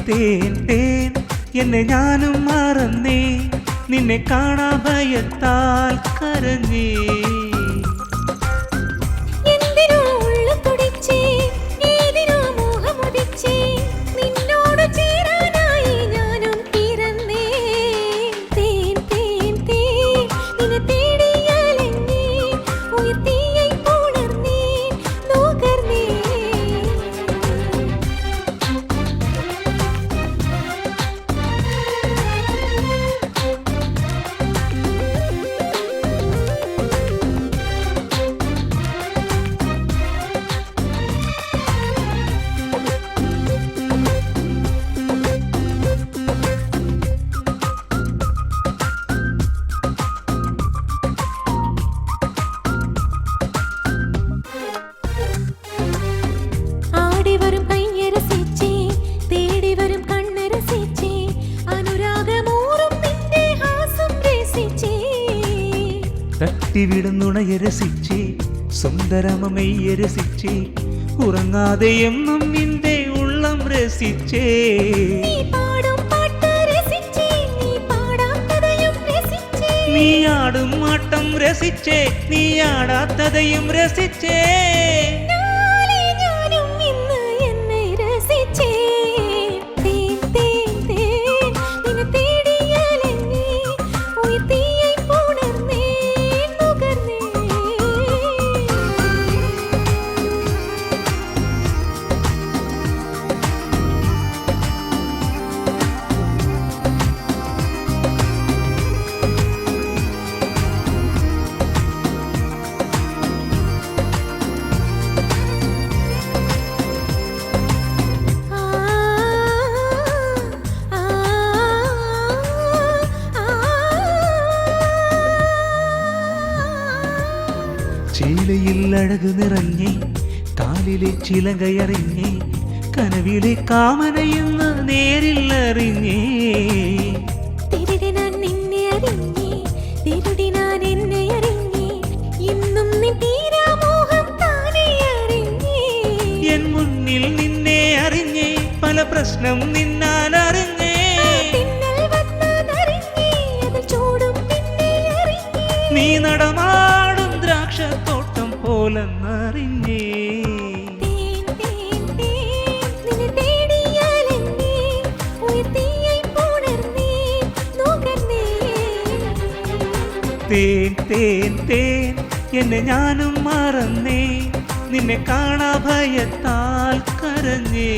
തേൻ തേൻ എന്നെ ഞാനും മറന്നേ നിന്നെ കാണാ ഭയത്താൽ കരഞ്ഞേ തട്ടിവിടുന്നുണയെ രസിച്ചേ സുന്ദരമയെ രസിച്ചേ ഉറങ്ങാതെ എന്നും നിന്റെ ഉള്ളം രസിച്ചേ നീ ആടും ആട്ടം രസിച്ചേ നീ ആടാത്തതയും രസിച്ചേ ചീലയിൽ അഴകു നിറഞ്ഞേ കാലിലെ ചിലകയറിഞ്ഞേ കനവിലെ കാമനയെന്ന് നേരിൽ അറിഞ്ഞേ നിന്നെ അറിഞ്ഞേ ഞാൻ എന്നെ അറിഞ്ഞേ ഇന്നും നീ തീരാമോഹം താനേ അറിഞ്ഞേ എൻ മുന്നിൽ നിന്നെ അറിഞ്ഞേ പല പ്രശ്നം നിന്നാൽ അറിഞ്ഞേ നീ നടമാടും ദ്രാക്ഷത്തോട്ടം പോലെന്നറിഞ്ഞേ തേൻ തേൻ തേൻ എന്നെ ഞാനും മറന്നേ നിന്നെ കാണാ ഭയത്താൽ കരഞ്ഞേ